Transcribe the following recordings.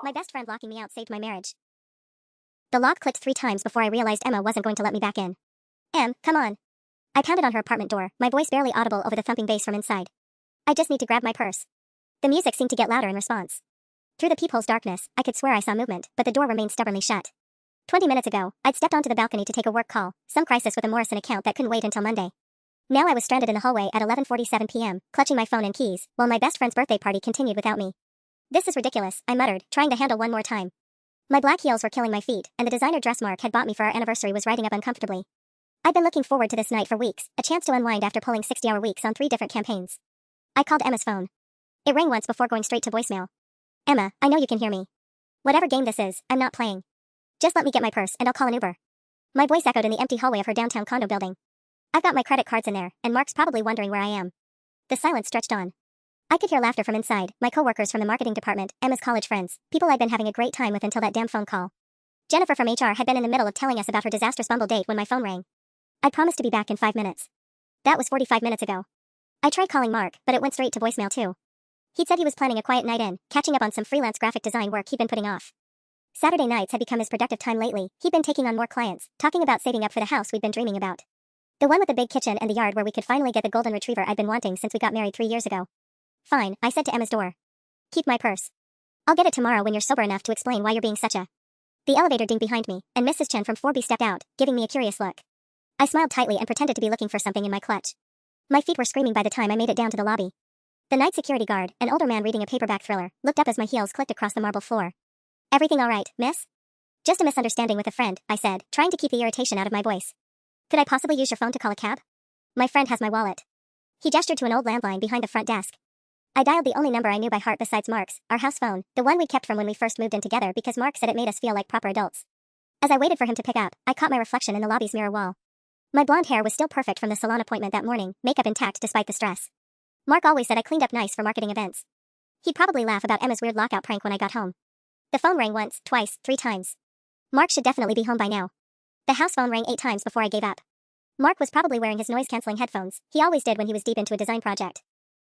My best friend locking me out saved my marriage. The lock clicked 3 times before I realized Emma wasn't going to let me back in. Come on. I pounded on her apartment door, my voice barely audible over the thumping bass from inside. I just need to grab my purse. The music seemed to get louder in response. Through the peephole's darkness, I could swear I saw movement, but the door remained stubbornly shut. 20 minutes ago, I'd stepped onto the balcony to take a work call, some crisis with a Morrison account that couldn't wait until Monday. Now I was stranded in the hallway at 11:47 p.m., clutching my phone and keys, while my best friend's birthday party continued without me. This is ridiculous, I muttered, trying to handle one more time. My black heels were killing my feet, and the designer dress Mark had bought me for our anniversary was riding up uncomfortably. I'd been looking forward to this night for weeks, a chance to unwind after pulling 60-hour weeks on 3 different campaigns. I called Emma's phone. It rang once before going straight to voicemail. Emma, I know you can hear me. Whatever game this is, I'm not playing. Just let me get my purse and I'll call an Uber. My voice echoed in the empty hallway of her downtown condo building. I've got my credit cards in there, and Mark's probably wondering where I am. The silence stretched on. I could hear laughter from inside, my coworkers from the marketing department, Emma's college friends, people I'd been having a great time with until that damn phone call. Jennifer from HR had been in the middle of telling us about her disastrous Bumble date when my phone rang. I'd promised to be back in 5 minutes. That was 45 minutes ago. I tried calling Mark, but it went straight to voicemail too. He'd said he was planning a quiet night in, catching up on some freelance graphic design work he'd been putting off. Saturday nights had become his productive time lately. He'd been taking on more clients, talking about saving up for the house we'd been dreaming about. The one with the big kitchen and the yard where we could finally get the golden retriever I'd been wanting since we got married 3 years ago. Fine, I said to Emma's door. Keep my purse. I'll get it tomorrow when you're sober enough to explain why you're being such a... The elevator dinged behind me, and Mrs. Chen from 4B stepped out, giving me a curious look. I smiled tightly and pretended to be looking for something in my clutch. My feet were screaming by the time I made it down to the lobby. The night security guard, an older man reading a paperback thriller, looked up as my heels clicked across the marble floor. Everything all right, miss? Just a misunderstanding with a friend, I said, trying to keep the irritation out of my voice. Could I possibly use your phone to call a cab? My friend has my wallet. He gestured to an old landline behind the front desk. I dialed the only number I knew by heart besides Mark's, our house phone, the one we kept from when we first moved in together because Mark said it made us feel like proper adults. As I waited for him to pick up, I caught my reflection in the lobby's mirror wall. My blonde hair was still perfect from the salon appointment that morning, makeup intact despite the stress. Mark always said I cleaned up nice for marketing events. He'd probably laugh about Emma's weird lockout prank when I got home. The phone rang once, twice, 3 times. Mark should definitely be home by now. The house phone rang 8 times before I gave up. Mark was probably wearing his noise-canceling headphones. He always did when he was deep into a design project.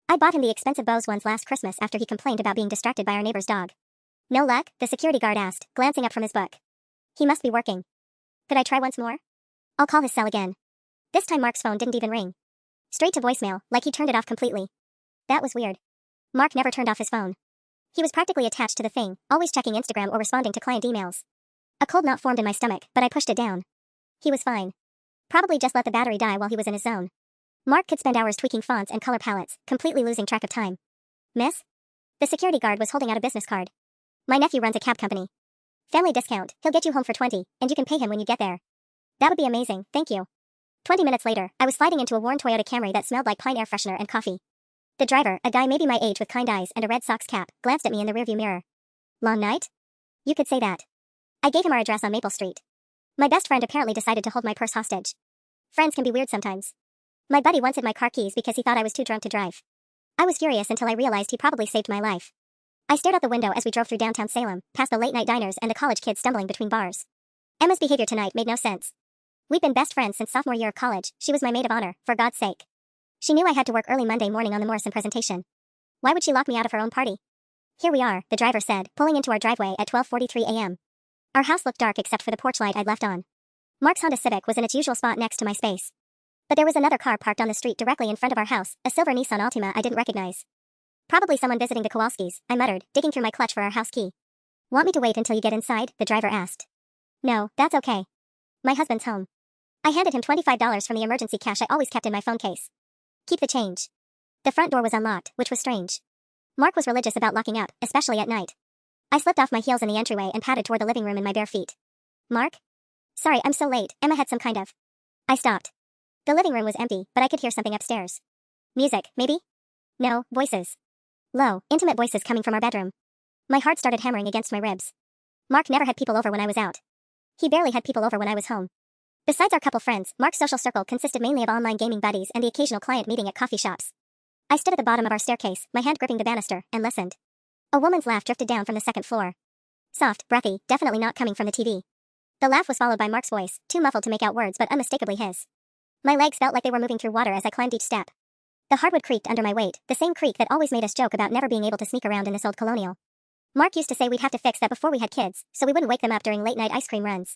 I bought him the expensive Bose ones last Christmas after he complained about being distracted by our neighbor's dog. No luck? The security guard asked, glancing up from his book. He must be working. Could I try once more? I'll call his cell again. This time Mark's phone didn't even ring. Straight to voicemail, like he turned it off completely. That was weird. Mark never turned off his phone. He was practically attached to the thing, always checking Instagram or responding to client emails. A cold knot formed in my stomach, but I pushed it down. He was fine. Probably just let the battery die while he was in his zone. Mark could spend hours tweaking fonts and color palettes, completely losing track of time. Miss? The security guard was holding out a business card. My nephew runs a cab company. Family discount, he'll get you home for 20, and you can pay him when you get there. That would be amazing, thank you. 20 minutes later, I was sliding into a worn Toyota Camry that smelled like pine air freshener and coffee. The driver, a guy maybe my age with kind eyes and a Red Sox cap, glanced at me in the rearview mirror. Long night? You could say that. I gave him our address on Maple Street. My best friend apparently decided to hold my purse hostage. Friends can be weird sometimes. My buddy once hid my car keys because he thought I was too drunk to drive. I was furious until I realized he probably saved my life. I stared out the window as we drove through downtown Salem, past the late-night diners and the college kids stumbling between bars. Emma's behavior tonight made no sense. We'd been best friends since sophomore year of college. She was my maid of honor, for God's sake. She knew I had to work early Monday morning on the Morrison presentation. Why would she lock me out of her own party? Here we are, the driver said, pulling into our driveway at 12:43 a.m. Our house looked dark except for the porch light I'd left on. Mark's Honda Civic was in its usual spot next to my space. But there was another car parked on the street directly in front of our house, a silver Nissan Altima I didn't recognize. Probably someone visiting the Kowalskis, I muttered, digging through my clutch for our house key. Want me to wait until you get inside? The driver asked. No, that's okay. My husband's home. I handed him $25 from the emergency cash I always kept in my phone case. Keep the change. The front door was unlocked, which was strange. Mark was religious about locking up, especially at night. I slipped off my heels in the entryway and padded toward the living room in my bare feet. Mark? Sorry, I'm so late. Emma had some kind of... I stopped. The living room was empty, but I could hear something upstairs. Music, maybe? No, voices. Low, intimate voices coming from our bedroom. My heart started hammering against my ribs. Mark never had people over when I was out. He barely had people over when I was home. Besides our couple friends, Mark's social circle consisted mainly of online gaming buddies and the occasional client meeting at coffee shops. I stood at the bottom of our staircase, my hand gripping the banister, and listened. A woman's laugh drifted down from the second floor. Soft, breathy, definitely not coming from the TV. The laugh was followed by Mark's voice, too muffled to make out words but unmistakably his. My legs felt like they were moving through water as I climbed each step. The hardwood creaked under my weight, the same creak that always made us joke about never being able to sneak around in this old colonial. Mark used to say we'd have to fix that before we had kids, so we wouldn't wake them up during late-night ice cream runs.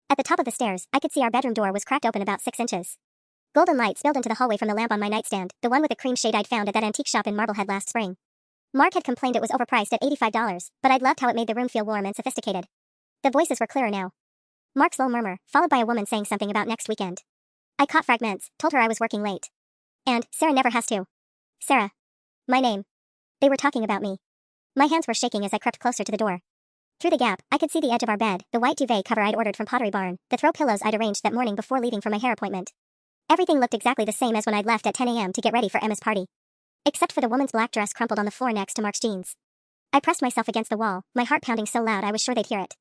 At the top of the stairs, I could see our bedroom door was cracked open about 6 inches. Golden light spilled into the hallway from the lamp on my nightstand, the one with the cream shade I'd found at that antique shop in Marblehead last spring. Mark had complained it was overpriced at $85, but I'd loved how it made the room feel warm and sophisticated. The voices were clearer now. Mark's low murmur, followed by a woman saying something about next weekend. I caught fragments, told her I was working late. And, Sarah never has to. Sarah. My name. They were talking about me. My hands were shaking as I crept closer to the door. Through the gap, I could see the edge of our bed, the white duvet cover I'd ordered from Pottery Barn, the throw pillows I'd arranged that morning before leaving for my hair appointment. Everything looked exactly the same as when I'd left at 10 a.m. to get ready for Emma's party. Except for the woman's black dress crumpled on the floor next to Mark's jeans. I pressed myself against the wall, my heart pounding so loud I was sure they'd hear it.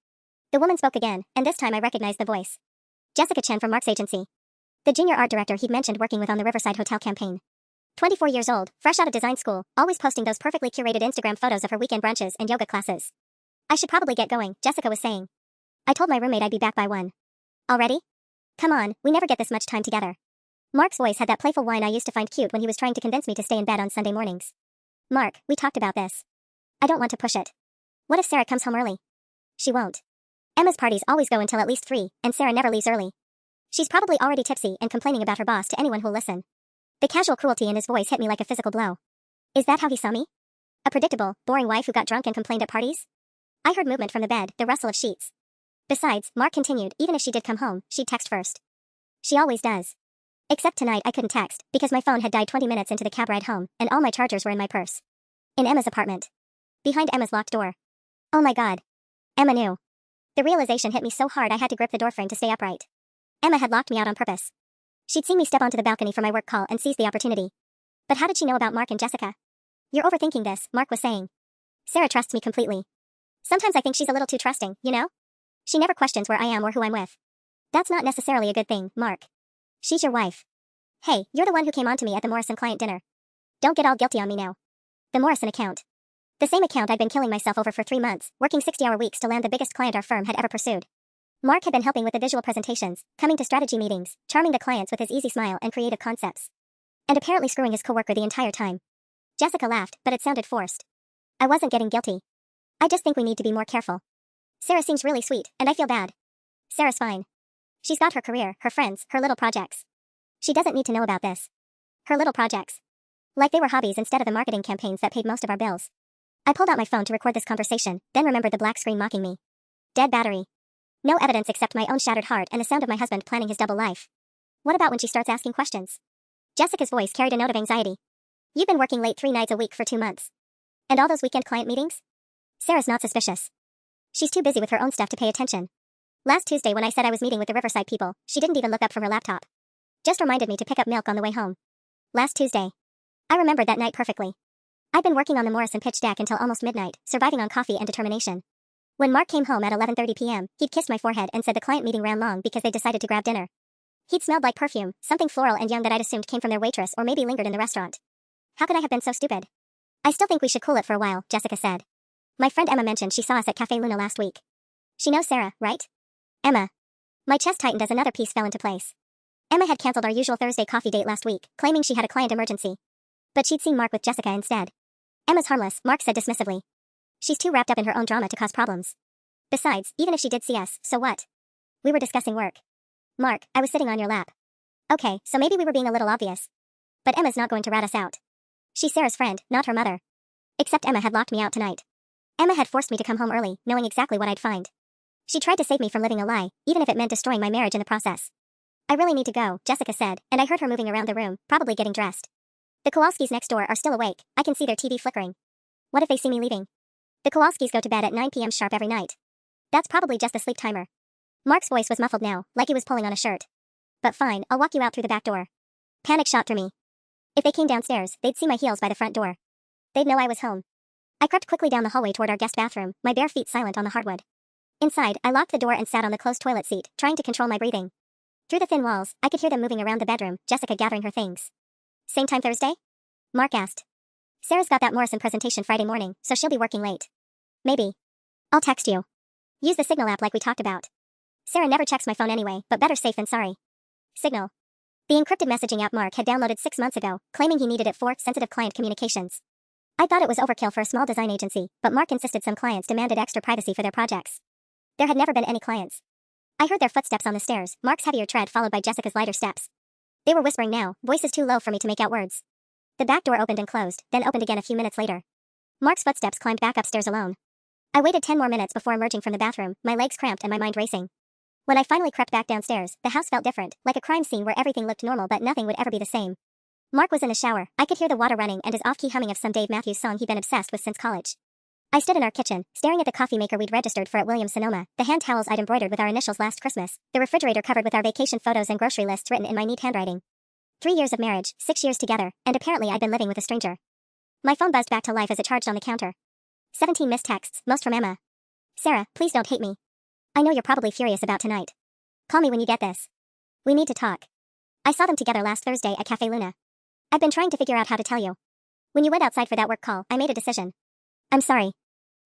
The woman spoke again, and this time I recognized the voice. Jessica Chen from Mark's agency. The junior art director he'd mentioned working with on the Riverside Hotel campaign. 24 years old, fresh out of design school, always posting those perfectly curated Instagram photos of her weekend brunches and yoga classes. I should probably get going, Jessica was saying. I told my roommate I'd be back by 1. Already? Come on, we never get this much time together. Mark's voice had that playful whine I used to find cute when he was trying to convince me to stay in bed on Sunday mornings. Mark, we talked about this. I don't want to push it. What if Sarah comes home early? She won't. Emma's parties always go until at least 3, and Sarah never leaves early. She's probably already tipsy and complaining about her boss to anyone who'll listen. The casual cruelty in his voice hit me like a physical blow. Is that how he saw me? A predictable, boring wife who got drunk and complained at parties? I heard movement from the bed, the rustle of sheets. Besides, Mark continued, even if she did come home, she'd text first. She always does. Except tonight I couldn't text, because my phone had died 20 minutes into the cab ride home, and all my chargers were in my purse. In Emma's apartment. Behind Emma's locked door. Oh my god. Emma knew. The realization hit me so hard I had to grip the doorframe to stay upright. Emma had locked me out on purpose. She'd seen me step onto the balcony for my work call and seized the opportunity. But how did she know about Mark and Jessica? You're overthinking this, Mark was saying. Sarah trusts me completely. Sometimes I think she's a little too trusting, you know? She never questions where I am or who I'm with. That's not necessarily a good thing, Mark. She's your wife. Hey, you're the one who came on to me at the Morrison client dinner. Don't get all guilty on me now. The Morrison account. The same account I'd been killing myself over for 3 months, working 60-hour weeks to land the biggest client our firm had ever pursued. Mark had been helping with the visual presentations, coming to strategy meetings, charming the clients with his easy smile and creative concepts. And apparently screwing his coworker the entire time. Jessica laughed, but it sounded forced. I wasn't getting guilty. I just think we need to be more careful. Sarah seems really sweet, and I feel bad. Sarah's fine. She's got her career, her friends, her little projects. She doesn't need to know about this. Her little projects. Like they were hobbies instead of the marketing campaigns that paid most of our bills. I pulled out my phone to record this conversation, then remembered the black screen mocking me. Dead battery. No evidence except my own shattered heart and the sound of my husband planning his double life. What about when she starts asking questions? Jessica's voice carried a note of anxiety. You've been working late 3 nights a week for 2 months. And all those weekend client meetings? Sarah's not suspicious. She's too busy with her own stuff to pay attention. Last Tuesday when I said I was meeting with the Riverside people, she didn't even look up from her laptop. Just reminded me to pick up milk on the way home. Last Tuesday. I remembered that night perfectly. I'd been working on the Morrison pitch deck until almost midnight, surviving on coffee and determination. When Mark came home at 11:30 p.m., he'd kissed my forehead and said the client meeting ran long because they decided to grab dinner. He'd smelled like perfume, something floral and young that I'd assumed came from their waitress or maybe lingered in the restaurant. How could I have been so stupid? I still think we should cool it for a while, Jessica said. My friend Emma mentioned she saw us at Café Luna last week. She knows Sarah, right? Emma. My chest tightened as another piece fell into place. Emma had canceled our usual Thursday coffee date last week, claiming she had a client emergency. But she'd seen Mark with Jessica instead. Emma's harmless, Mark said dismissively. She's too wrapped up in her own drama to cause problems. Besides, even if she did see us, so what? We were discussing work. Mark, I was sitting on your lap. Okay, so maybe we were being a little obvious. But Emma's not going to rat us out. She's Sarah's friend, not her mother. Except Emma had locked me out tonight. Emma had forced me to come home early, knowing exactly what I'd find. She tried to save me from living a lie, even if it meant destroying my marriage in the process. I really need to go, Jessica said, and I heard her moving around the room, probably getting dressed. The Kowalskis next door are still awake. I can see their TV flickering. What if they see me leaving? The Kowalskis go to bed at 9 p.m. sharp every night. That's probably just the sleep timer. Mark's voice was muffled now, like he was pulling on a shirt. But fine, I'll walk you out through the back door. Panic shot through me. If they came downstairs, they'd see my heels by the front door. They'd know I was home. I crept quickly down the hallway toward our guest bathroom, my bare feet silent on the hardwood. Inside, I locked the door and sat on the closed toilet seat, trying to control my breathing. Through the thin walls, I could hear them moving around the bedroom, Jessica gathering her things. Same time Thursday? Mark asked. Sarah's got that Morrison presentation Friday morning, so she'll be working late. Maybe. I'll text you. Use the Signal app like we talked about. Sarah never checks my phone anyway, but better safe than sorry. Signal. The encrypted messaging app Mark had downloaded 6 months ago, claiming he needed it for sensitive client communications. I thought it was overkill for a small design agency, but Mark insisted some clients demanded extra privacy for their projects. There had never been any clients. I heard their footsteps on the stairs, Mark's heavier tread followed by Jessica's lighter steps. They were whispering now, voices too low for me to make out words. The back door opened and closed, then opened again a few minutes later. Mark's footsteps climbed back upstairs alone. I waited 10 more minutes before emerging from the bathroom, my legs cramped and my mind racing. When I finally crept back downstairs, the house felt different, like a crime scene where everything looked normal but nothing would ever be the same. Mark was in the shower, I could hear the water running and his off-key humming of some Dave Matthews song he'd been obsessed with since college. I stood in our kitchen, staring at the coffee maker we'd registered for at Williams-Sonoma, the hand towels I'd embroidered with our initials last Christmas, the refrigerator covered with our vacation photos and grocery lists written in my neat handwriting. 3 years of marriage, 6 years together, and apparently I'd been living with a stranger. My phone buzzed back to life as it charged on the counter. 17 missed texts, most from Emma. Sarah, please don't hate me. I know you're probably furious about tonight. Call me when you get this. We need to talk. I saw them together last Thursday at Cafe Luna. I've been trying to figure out how to tell you. When you went outside for that work call, I made a decision. I'm sorry.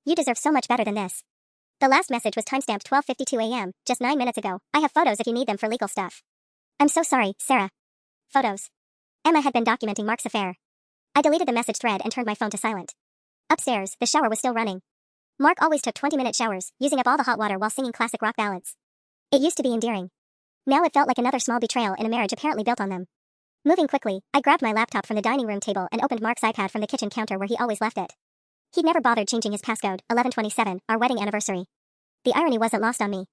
You deserve so much better than this. The last message was timestamped 12:52 a.m., just 9 minutes ago. I have photos if you need them for legal stuff. I'm so sorry, Sarah. Photos. Emma had been documenting Mark's affair. I deleted the message thread and turned my phone to silent. Upstairs, the shower was still running. Mark always took 20-minute showers, using up all the hot water while singing classic rock ballads. It used to be endearing. Now it felt like another small betrayal in a marriage apparently built on them. Moving quickly, I grabbed my laptop from the dining room table and opened Mark's iPad from the kitchen counter where he always left it. He'd never bothered changing his passcode, 1127, our wedding anniversary. The irony wasn't lost on me.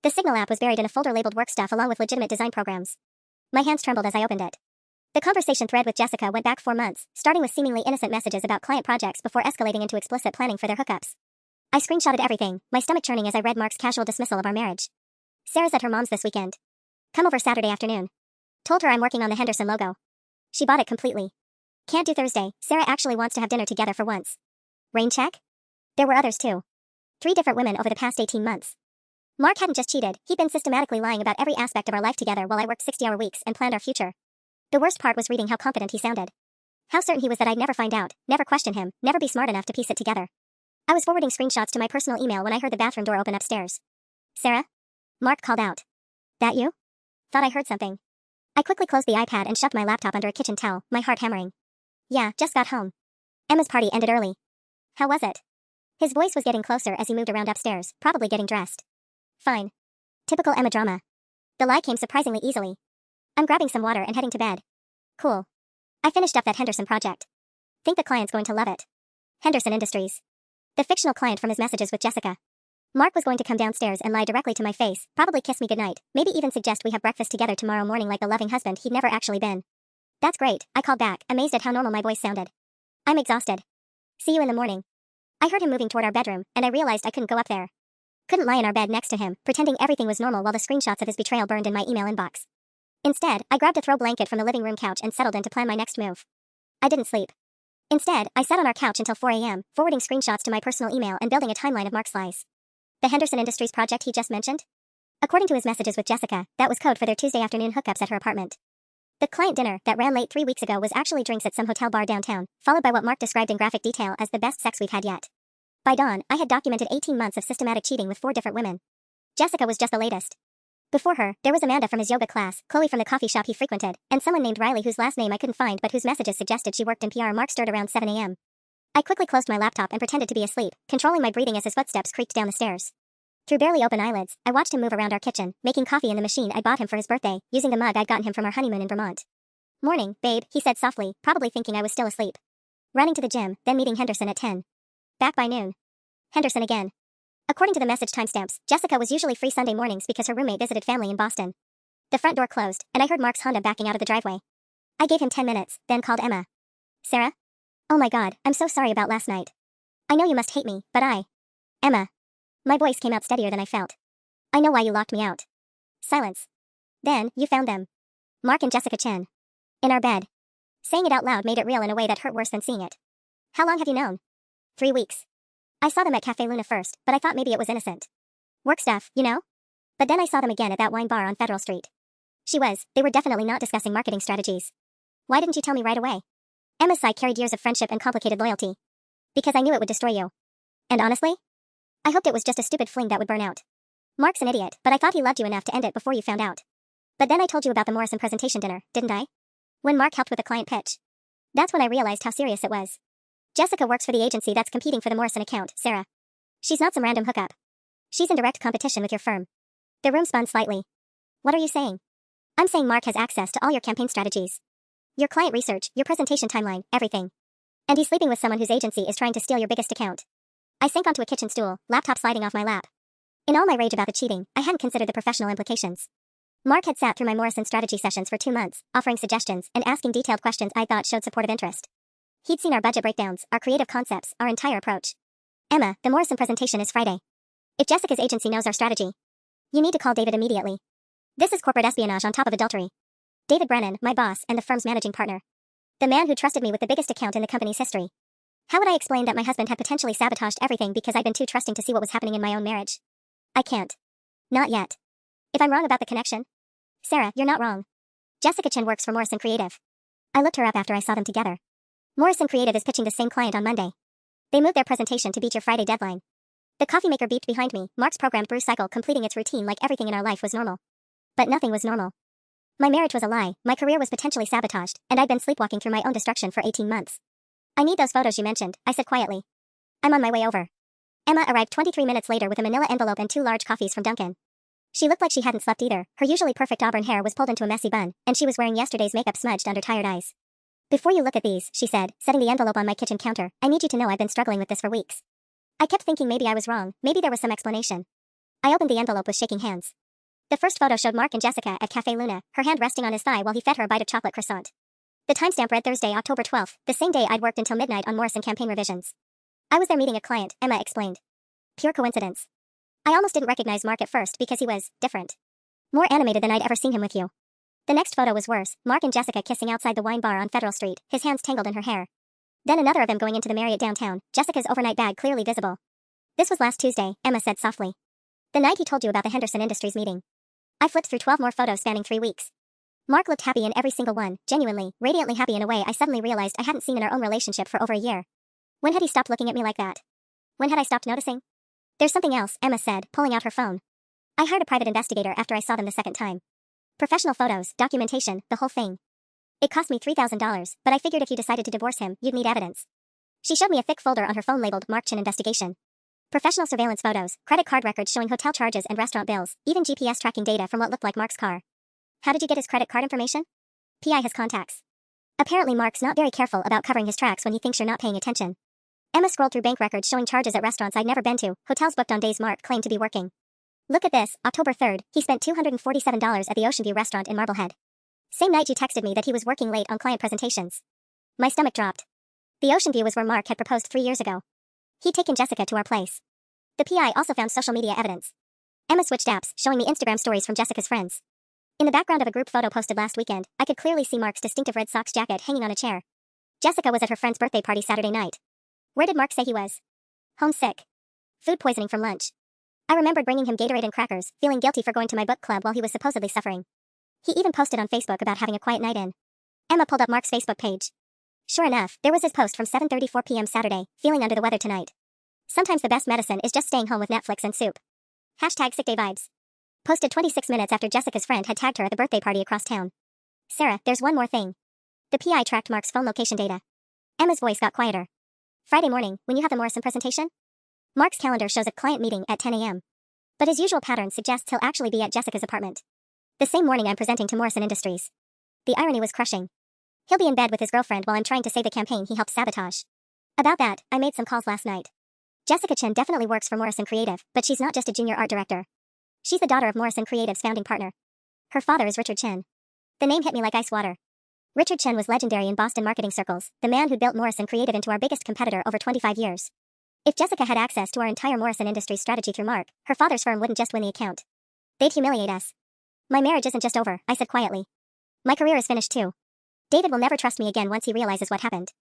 The Signal app was buried in a folder labeled work stuff along with legitimate design programs. My hands trembled as I opened it. The conversation thread with Jessica went back 4 months, starting with seemingly innocent messages about client projects before escalating into explicit planning for their hookups. I screenshotted everything, my stomach churning as I read Mark's casual dismissal of our marriage. Sarah's at her mom's this weekend. Come over Saturday afternoon. Told her I'm working on the Henderson logo. She bought it completely. Can't do Thursday, Sarah actually wants to have dinner together for once. Rain check? There were others too. 3 different women over the past 18 months. Mark hadn't just cheated, he'd been systematically lying about every aspect of our life together while I worked 60-hour weeks and planned our future. The worst part was reading how confident he sounded. How certain he was that I'd never find out, never question him, never be smart enough to piece it together. I was forwarding screenshots to my personal email when I heard the bathroom door open upstairs. Sarah? Mark called out. That you? Thought I heard something. I quickly closed the iPad and shoved my laptop under a kitchen towel, my heart hammering. Yeah, just got home. Emma's party ended early. How was it? His voice was getting closer as he moved around upstairs, probably getting dressed. Fine. Typical Emma drama. The lie came surprisingly easily. I'm grabbing some water and heading to bed. Cool. I finished up that Henderson project. Think the client's going to love it. Henderson Industries. The fictional client from his messages with Jessica. Mark was going to come downstairs and lie directly to my face, probably kiss me goodnight, maybe even suggest we have breakfast together tomorrow morning like the loving husband he'd never actually been. That's great, I called back, amazed at how normal my voice sounded. I'm exhausted. See you in the morning. I heard him moving toward our bedroom, and I realized I couldn't go up there. Couldn't lie in our bed next to him, pretending everything was normal while the screenshots of his betrayal burned in my email inbox. Instead, I grabbed a throw blanket from the living room couch and settled in to plan my next move. I didn't sleep. Instead, I sat on our couch until 4 a.m., forwarding screenshots to my personal email and building a timeline of Mark's lies. The Henderson Industries project he just mentioned? According to his messages with Jessica, that was code for their Tuesday afternoon hookups at her apartment. The client dinner that ran late 3 weeks ago was actually drinks at some hotel bar downtown, followed by what Mark described in graphic detail as the best sex we've had yet. By dawn, I had documented 18 months of systematic cheating with 4 different women. Jessica was just the latest. Before her, there was Amanda from his yoga class, Chloe from the coffee shop he frequented, and someone named Riley whose last name I couldn't find but whose messages suggested she worked in PR. Mark stirred around 7 a.m. I quickly closed my laptop and pretended to be asleep, controlling my breathing as his footsteps creaked down the stairs. Through barely open eyelids, I watched him move around our kitchen, making coffee in the machine I bought him for his birthday, using the mug I'd gotten him from our honeymoon in Vermont. Morning, babe, he said softly, probably thinking I was still asleep. Running to the gym, then meeting Henderson at 10. Back by noon. Henderson again. According to the message timestamps, Jessica was usually free Sunday mornings because her roommate visited family in Boston. The front door closed, and I heard Mark's Honda backing out of the driveway. I gave him 10 minutes, then called Emma. Sarah? Oh my god, I'm so sorry about last night. I know you must hate me, but Emma. My voice came out steadier than I felt. I know why you locked me out. Silence. Then, you found them. Mark and Jessica Chen. In our bed. Saying it out loud made it real in a way that hurt worse than seeing it. How long have you known? 3 weeks. I saw them at Cafe Luna first, but I thought maybe it was innocent. Work stuff, you know? But then I saw them again at that wine bar on Federal Street. They were definitely not discussing marketing strategies. Why didn't you tell me right away? Emma's side carried years of friendship and complicated loyalty. Because I knew it would destroy you. And honestly, I hoped it was just a stupid fling that would burn out. Mark's an idiot, but I thought he loved you enough to end it before you found out. But then I told you about the Morrison presentation dinner, didn't I? When Mark helped with the client pitch. That's when I realized how serious it was. Jessica works for the agency that's competing for the Morrison account, Sarah. She's not some random hookup. She's in direct competition with your firm. The room spun slightly. What are you saying? I'm saying Mark has access to all your campaign strategies. Your client research, your presentation timeline, everything. And he's sleeping with someone whose agency is trying to steal your biggest account. I sank onto a kitchen stool, laptop sliding off my lap. In all my rage about the cheating, I hadn't considered the professional implications. Mark had sat through my Morrison strategy sessions for 2 months, offering suggestions and asking detailed questions I thought showed supportive interest. He'd seen our budget breakdowns, our creative concepts, our entire approach. Emma, the Morrison presentation is Friday. If Jessica's agency knows our strategy, you need to call David immediately. This is corporate espionage on top of adultery. David Brennan, my boss and the firm's managing partner. The man who trusted me with the biggest account in the company's history. How would I explain that my husband had potentially sabotaged everything because I'd been too trusting to see what was happening in my own marriage? I can't. Not yet. If I'm wrong about the connection? Sarah, you're not wrong. Jessica Chen works for Morrison Creative. I looked her up after I saw them together. Morrison Creative is pitching the same client on Monday. They moved their presentation to beat your Friday deadline. The coffee maker beeped behind me, Mark's programmed brew cycle completing its routine like everything in our life was normal. But nothing was normal. My marriage was a lie, my career was potentially sabotaged, and I'd been sleepwalking through my own destruction for 18 months. I need those photos you mentioned, I said quietly. I'm on my way over. Emma arrived 23 minutes later with a manila envelope and 2 large coffees from Dunkin'. She looked like she hadn't slept either, her usually perfect auburn hair was pulled into a messy bun, and she was wearing yesterday's makeup smudged under tired eyes. Before you look at these, she said, setting the envelope on my kitchen counter, I need you to know I've been struggling with this for weeks. I kept thinking maybe I was wrong, maybe there was some explanation. I opened the envelope with shaking hands. The first photo showed Mark and Jessica at Café Luna, her hand resting on his thigh while he fed her a bite of chocolate croissant. The timestamp read Thursday, October 12th, the same day I'd worked until midnight on Morrison campaign revisions. I was there meeting a client, Emma explained. Pure coincidence. I almost didn't recognize Mark at first because he was different. More animated than I'd ever seen him with you. The next photo was worse, Mark and Jessica kissing outside the wine bar on Federal Street, his hands tangled in her hair. Then another of them going into the Marriott downtown, Jessica's overnight bag clearly visible. This was last Tuesday, Emma said softly. The night he told you about the Henderson Industries meeting. I flipped through 12 more photos spanning 3 weeks. Mark looked happy in every single one, genuinely, radiantly happy in a way I suddenly realized I hadn't seen in our own relationship for over a year. When had he stopped looking at me like that? When had I stopped noticing? There's something else, Emma said, pulling out her phone. I hired a private investigator after I saw them the second time. Professional photos, documentation, the whole thing. It cost me $3,000, but I figured if you decided to divorce him, you'd need evidence. She showed me a thick folder on her phone labeled Mark Chin Investigation. Professional surveillance photos, credit card records showing hotel charges and restaurant bills, even GPS tracking data from what looked like Mark's car. How did you get his credit card information? PI has contacts. Apparently Mark's not very careful about covering his tracks when he thinks you're not paying attention. Emma scrolled through bank records showing charges at restaurants I'd never been to, hotels booked on days Mark claimed to be working. Look at this, October 3rd, he spent $247 at the Ocean View restaurant in Marblehead. Same night you texted me that he was working late on client presentations. My stomach dropped. The Ocean View was where Mark had proposed 3 years ago. He'd taken Jessica to our place. The PI also found social media evidence. Emma switched apps, showing me Instagram stories from Jessica's friends. In the background of a group photo posted last weekend, I could clearly see Mark's distinctive Red Sox jacket hanging on a chair. Jessica was at her friend's birthday party Saturday night. Where did Mark say he was? Homesick. Food poisoning from lunch. I remembered bringing him Gatorade and crackers, feeling guilty for going to my book club while he was supposedly suffering. He even posted on Facebook about having a quiet night in. Emma pulled up Mark's Facebook page. Sure enough, there was his post from 7:34 p.m. Saturday, feeling under the weather tonight. Sometimes the best medicine is just staying home with Netflix and soup. Hashtag sick day vibes. Posted 26 minutes after Jessica's friend had tagged her at the birthday party across town. Sarah, there's one more thing. The PI tracked Mark's phone location data. Emma's voice got quieter. Friday morning, when you have the Morrison presentation? Mark's calendar shows a client meeting at 10 a.m. But his usual pattern suggests he'll actually be at Jessica's apartment. The same morning I'm presenting to Morrison Industries. The irony was crushing. He'll be in bed with his girlfriend while I'm trying to save the campaign he helped sabotage. About that, I made some calls last night. Jessica Chen definitely works for Morrison Creative, but she's not just a junior art director. She's the daughter of Morrison Creative's founding partner. Her father is Richard Chen. The name hit me like ice water. Richard Chen was legendary in Boston marketing circles, the man who built Morrison Creative into our biggest competitor over 25 years. If Jessica had access to our entire Morrison Industries strategy through Mark, her father's firm wouldn't just win the account. They'd humiliate us. My marriage isn't just over, I said quietly. My career is finished too. David will never trust me again once he realizes what happened.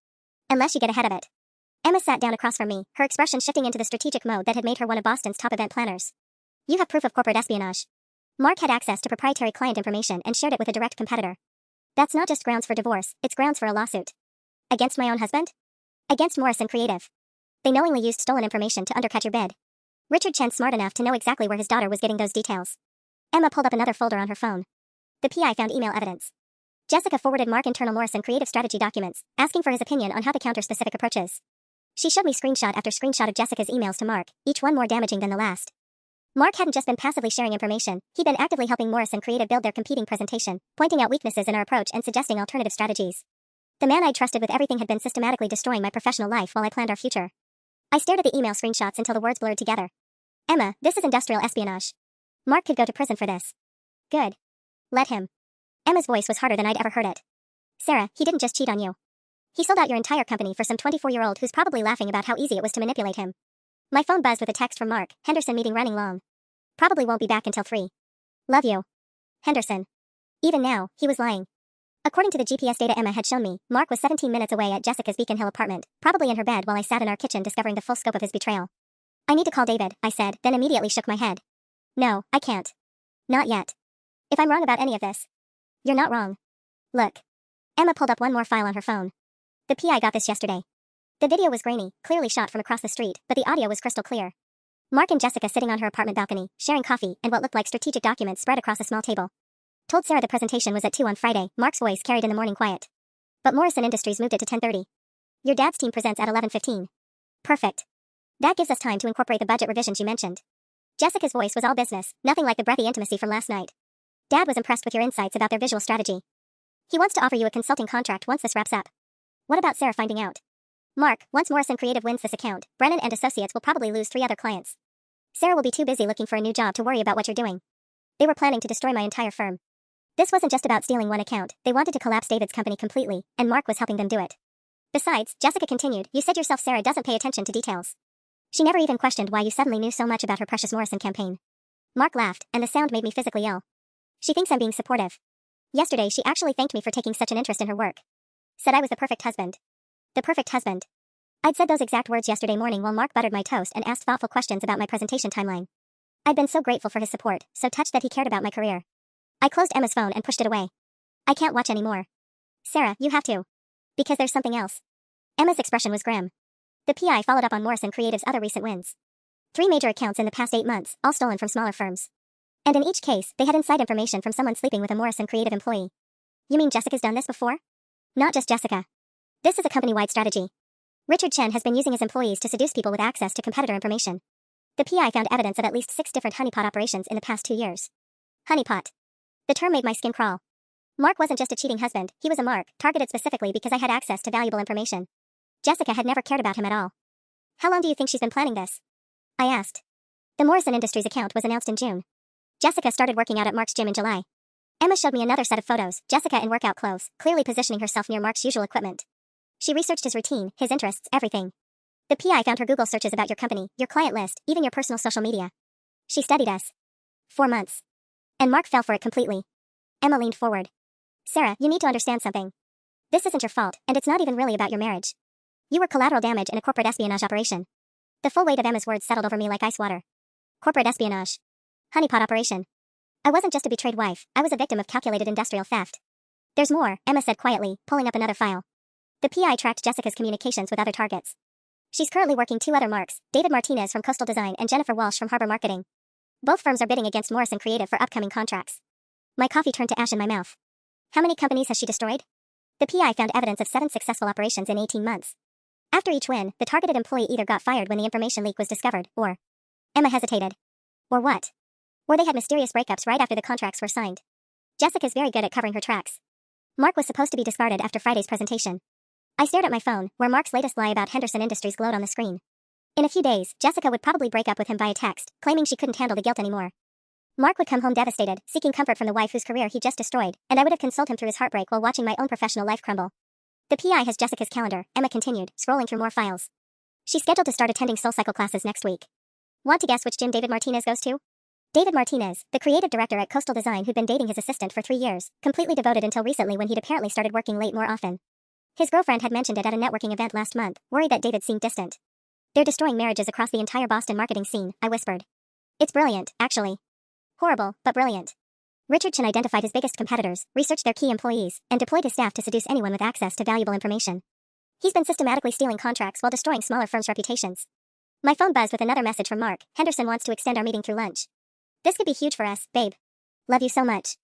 Unless you get ahead of it. Emma sat down across from me, her expression shifting into the strategic mode that had made her one of Boston's top event planners. You have proof of corporate espionage. Mark had access to proprietary client information and shared it with a direct competitor. That's not just grounds for divorce, it's grounds for a lawsuit. Against my own husband? Against Morrison Creative. They knowingly used stolen information to undercut your bid. Richard Chen's smart enough to know exactly where his daughter was getting those details. Emma pulled up another folder on her phone. The PI found email evidence. Jessica forwarded Mark internal Morrison Creative strategy documents, asking for his opinion on how to counter specific approaches. She showed me screenshot after screenshot of Jessica's emails to Mark, each one more damaging than the last. Mark hadn't just been passively sharing information, he'd been actively helping Morrison Creative build their competing presentation, pointing out weaknesses in our approach and suggesting alternative strategies. The man I'd trusted with everything had been systematically destroying my professional life while I planned our future. I stared at the email screenshots until the words blurred together. Emma, this is industrial espionage. Mark could go to prison for this. Good. Let him. Emma's voice was harder than I'd ever heard it. Sarah, he didn't just cheat on you. He sold out your entire company for some 24-year-old who's probably laughing about how easy it was to manipulate him. My phone buzzed with a text from Mark. Henderson meeting running long. Probably won't be back until 3. Love you. Henderson. Even now, he was lying. According to the GPS data Emma had shown me, Mark was 17 minutes away at Jessica's Beacon Hill apartment, probably in her bed while I sat in our kitchen discovering the full scope of his betrayal. I need to call David, I said, then immediately shook my head. No, I can't. Not yet. If I'm wrong about any of this. You're not wrong. Look. Emma pulled up one more file on her phone. The PI got this yesterday. The video was grainy, clearly shot from across the street, but the audio was crystal clear. Mark and Jessica sitting on her apartment balcony, sharing coffee and what looked like strategic documents spread across a small table. Told Sarah the presentation was at 2 on Friday, Mark's voice carried in the morning quiet. But Morrison Industries moved it to 10:30. Your dad's team presents at 11:15. Perfect. That gives us time to incorporate the budget revisions you mentioned. Jessica's voice was all business, nothing like the breathy intimacy from last night. Dad was impressed with your insights about their visual strategy. He wants to offer you a consulting contract once this wraps up. What about Sarah finding out? Mark, once Morrison Creative wins this account, Brennan and Associates will probably lose 3 other clients. Sarah will be too busy looking for a new job to worry about what you're doing. They were planning to destroy my entire firm. This wasn't just about stealing one account, they wanted to collapse David's company completely, and Mark was helping them do it. Besides, Jessica continued, you said yourself Sarah doesn't pay attention to details. She never even questioned why you suddenly knew so much about her precious Morrison campaign. Mark laughed, and the sound made me physically ill. She thinks I'm being supportive. Yesterday she actually thanked me for taking such an interest in her work. Said I was the perfect husband. The perfect husband. I'd said those exact words yesterday morning while Mark buttered my toast and asked thoughtful questions about my presentation timeline. I'd been so grateful for his support, so touched that he cared about my career. I closed Emma's phone and pushed it away. I can't watch anymore. Sarah, you have to. Because there's something else. Emma's expression was grim. The PI followed up on Morrison Creative's other recent wins. 3 major accounts in the past 8 months, all stolen from smaller firms. And in each case, they had inside information from someone sleeping with a Morrison Creative employee. You mean Jessica's done this before? Not just Jessica. This is a company-wide strategy. Richard Chen has been using his employees to seduce people with access to competitor information. The PI found evidence of at least 6 different honeypot operations in the past 2 years. Honeypot. The term made my skin crawl. Mark wasn't just a cheating husband, he was a mark, targeted specifically because I had access to valuable information. Jessica had never cared about him at all. How long do you think she's been planning this? I asked. The Morrison Industries account was announced in June. Jessica started working out at Mark's gym in July. Emma showed me another set of photos, Jessica in workout clothes, clearly positioning herself near Mark's usual equipment. She researched his routine, his interests, everything. The PI found her Google searches about your company, your client list, even your personal social media. She studied us. 4 months. And Mark fell for it completely. Emma leaned forward. Sarah, you need to understand something. This isn't your fault, and it's not even really about your marriage. You were collateral damage in a corporate espionage operation. The full weight of Emma's words settled over me like ice water. Corporate espionage. Honeypot operation. I wasn't just a betrayed wife, I was a victim of calculated industrial theft. There's more, Emma said quietly, pulling up another file. The PI tracked Jessica's communications with other targets. She's currently working 2 other marks, David Martinez from Coastal Design and Jennifer Walsh from Harbor Marketing. Both firms are bidding against Morrison Creative for upcoming contracts. My coffee turned to ash in my mouth. How many companies has she destroyed? The PI found evidence of 7 successful operations in 18 months. After each win, the targeted employee either got fired when the information leak was discovered, or... Emma hesitated. Or what? Or they had mysterious breakups right after the contracts were signed. Jessica's very good at covering her tracks. Mark was supposed to be discarded after Friday's presentation. I stared at my phone, where Mark's latest lie about Henderson Industries glowed on the screen. In a few days, Jessica would probably break up with him via text, claiming she couldn't handle the guilt anymore. Mark would come home devastated, seeking comfort from the wife whose career he just destroyed, and I would have consoled him through his heartbreak while watching my own professional life crumble. The PI has Jessica's calendar, Emma continued, scrolling through more files. She's scheduled to start attending SoulCycle classes next week. Want to guess which gym David Martinez goes to? David Martinez, the creative director at Coastal Design who'd been dating his assistant for 3 years, completely devoted until recently when he'd apparently started working late more often. His girlfriend had mentioned it at a networking event last month, worried that David seemed distant. They're destroying marriages across the entire Boston marketing scene, I whispered. It's brilliant, actually. Horrible, but brilliant. Richard Chen identified his biggest competitors, researched their key employees, and deployed his staff to seduce anyone with access to valuable information. He's been systematically stealing contracts while destroying smaller firms' reputations. My phone buzzed with another message from Mark. Henderson wants to extend our meeting through lunch. This could be huge for us, babe. Love you so much.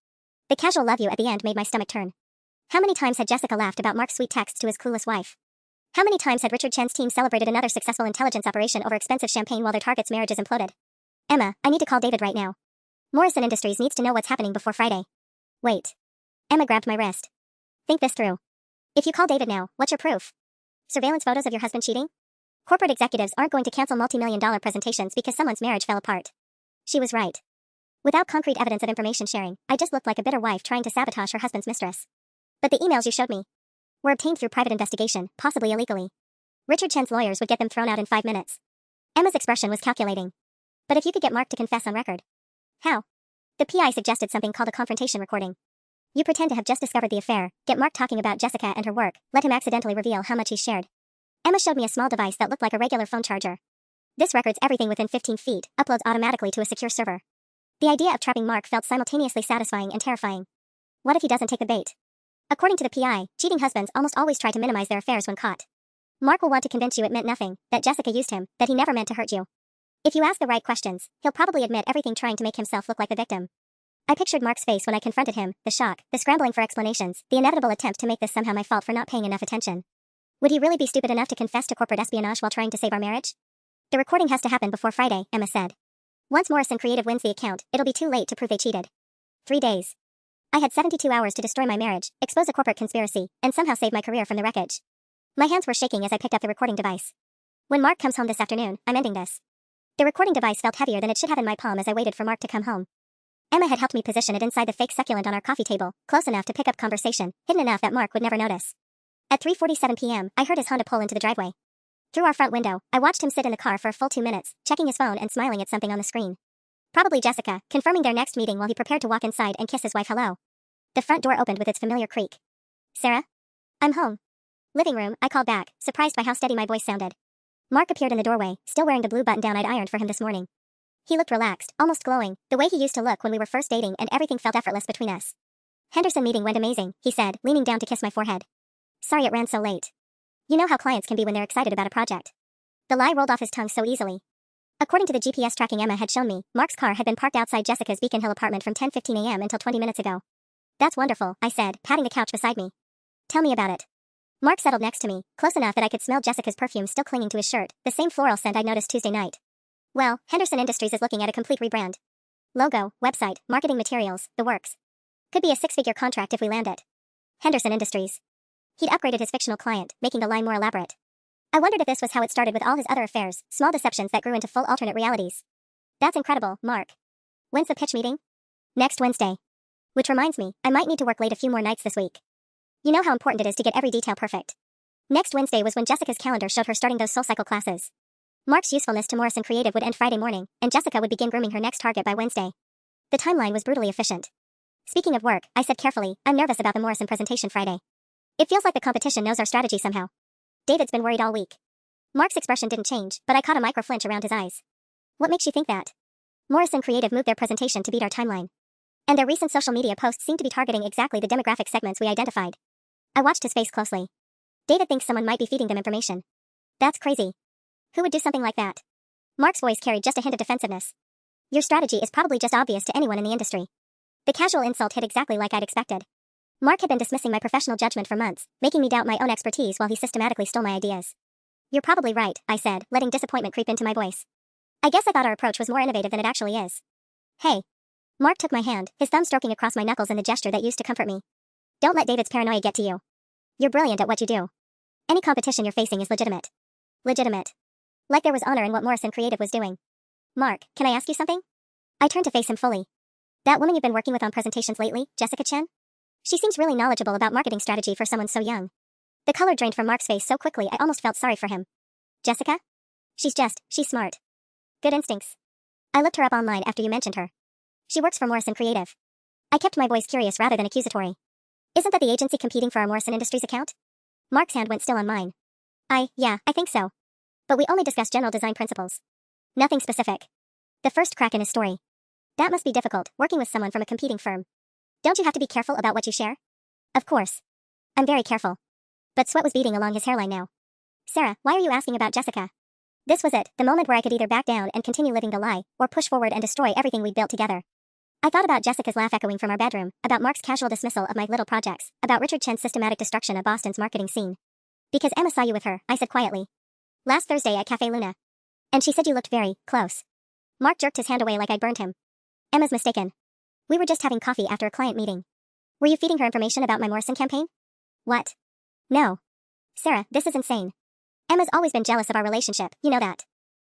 The casual love you at the end made my stomach turn. How many times had Jessica laughed about Mark's sweet texts to his clueless wife? How many times had Richard Chen's team celebrated another successful intelligence operation over expensive champagne while their target's marriages imploded? Emma, I need to call David right now. Morrison Industries needs to know what's happening before Friday. Wait. Emma grabbed my wrist. Think this through. If you call David now, what's your proof? Surveillance photos of your husband cheating? Corporate executives aren't going to cancel multi-million-dollar presentations because someone's marriage fell apart. She was right. Without concrete evidence of information sharing, I just looked like a bitter wife trying to sabotage her husband's mistress. But the emails you showed me were obtained through private investigation, possibly illegally. Richard Chen's lawyers would get them thrown out in 5 minutes. Emma's expression was calculating. But if you could get Mark to confess on record. How? The PI suggested something called a confrontation recording. You pretend to have just discovered the affair, get Mark talking about Jessica and her work, let him accidentally reveal how much he's shared. Emma showed me a small device that looked like a regular phone charger. This records everything within 15 feet, uploads automatically to a secure server. The idea of trapping Mark felt simultaneously satisfying and terrifying. What if he doesn't take the bait? According to the PI, cheating husbands almost always try to minimize their affairs when caught. Mark will want to convince you it meant nothing, that Jessica used him, that he never meant to hurt you. If you ask the right questions, he'll probably admit everything trying to make himself look like the victim. I pictured Mark's face when I confronted him, the shock, the scrambling for explanations, the inevitable attempt to make this somehow my fault for not paying enough attention. Would he really be stupid enough to confess to corporate espionage while trying to save our marriage? The recording has to happen before Friday, Emma said. Once Morrison Creative wins the account, it'll be too late to prove they cheated. 3 days. I had 72 hours to destroy my marriage, expose a corporate conspiracy, and somehow save my career from the wreckage. My hands were shaking as I picked up the recording device. When Mark comes home this afternoon, I'm ending this. The recording device felt heavier than it should have in my palm as I waited for Mark to come home. Emma had helped me position it inside the fake succulent on our coffee table, close enough to pick up conversation, hidden enough that Mark would never notice. At 3:47 p.m., I heard his Honda pull into the driveway. Through our front window, I watched him sit in the car for a full 2 minutes, checking his phone and smiling at something on the screen. Probably Jessica, confirming their next meeting while he prepared to walk inside and kiss his wife hello. The front door opened with its familiar creak. Sarah? I'm home. Living room, I called back, surprised by how steady my voice sounded. Mark appeared in the doorway, still wearing the blue button-down I'd ironed for him this morning. He looked relaxed, almost glowing, the way he used to look when we were first dating and everything felt effortless between us. Henderson meeting went amazing, he said, leaning down to kiss my forehead. Sorry it ran so late. You know how clients can be when they're excited about a project. The lie rolled off his tongue so easily. According to the GPS tracking Emma had shown me, Mark's car had been parked outside Jessica's Beacon Hill apartment from 10:15 a.m. until 20 minutes ago. That's wonderful, I said, patting the couch beside me. Tell me about it. Mark settled next to me, close enough that I could smell Jessica's perfume still clinging to his shirt, the same floral scent I'd noticed Tuesday night. Well, Henderson Industries is looking at a complete rebrand. Logo, website, marketing materials, the works. Could be a 6-figure contract if we land it. Henderson Industries. He'd upgraded his fictional client, making the lie more elaborate. I wondered if this was how it started with all his other affairs, small deceptions that grew into full alternate realities. That's incredible, Mark. When's the pitch meeting? Next Wednesday. Which reminds me, I might need to work late a few more nights this week. You know how important it is to get every detail perfect. Next Wednesday was when Jessica's calendar showed her starting those SoulCycle classes. Mark's usefulness to Morrison Creative would end Friday morning, and Jessica would begin grooming her next target by Wednesday. The timeline was brutally efficient. Speaking of work, I said carefully, I'm nervous about the Morrison presentation Friday. It feels like the competition knows our strategy somehow. David's been worried all week. Mark's expression didn't change, but I caught a micro flinch around his eyes. What makes you think that? Morrison Creative moved their presentation to beat our timeline. And their recent social media posts seem to be targeting exactly the demographic segments we identified. I watched his face closely. David thinks someone might be feeding them information. That's crazy. Who would do something like that? Mark's voice carried just a hint of defensiveness. Your strategy is probably just obvious to anyone in the industry. The casual insult hit exactly like I'd expected. Mark had been dismissing my professional judgment for months, making me doubt my own expertise while he systematically stole my ideas. You're probably right, I said, letting disappointment creep into my voice. I guess I thought our approach was more innovative than it actually is. Hey. Mark took my hand, his thumb stroking across my knuckles in the gesture that used to comfort me. Don't let David's paranoia get to you. You're brilliant at what you do. Any competition you're facing is legitimate. Legitimate. Like there was honor in what Morrison Creative was doing. Mark, can I ask you something? I turned to face him fully. That woman you've been working with on presentations lately, Jessica Chen? She seems really knowledgeable about marketing strategy for someone so young. The color drained from Mark's face so quickly I almost felt sorry for him. Jessica? She's smart. Good instincts. I looked her up online after you mentioned her. She works for Morrison Creative. I kept my voice curious rather than accusatory. Isn't that the agency competing for our Morrison Industries account? Mark's hand went still on mine. Yeah, I think so. But we only discussed general design principles. Nothing specific. The first crack in his story. That must be difficult, working with someone from a competing firm. Don't you have to be careful about what you share? Of course. I'm very careful. But sweat was beading along his hairline now. Sarah, why are you asking about Jessica? This was it, the moment where I could either back down and continue living the lie, or push forward and destroy everything we'd built together. I thought about Jessica's laugh echoing from our bedroom, about Mark's casual dismissal of my little projects, about Richard Chen's systematic destruction of Boston's marketing scene. Because Emma saw you with her, I said quietly. Last Thursday at Cafe Luna. And she said you looked very close. Mark jerked his hand away like I'd burned him. Emma's mistaken. We were just having coffee after a client meeting. Were you feeding her information about my Morrison campaign? What? No. Sarah, this is insane. Emma's always been jealous of our relationship, you know that.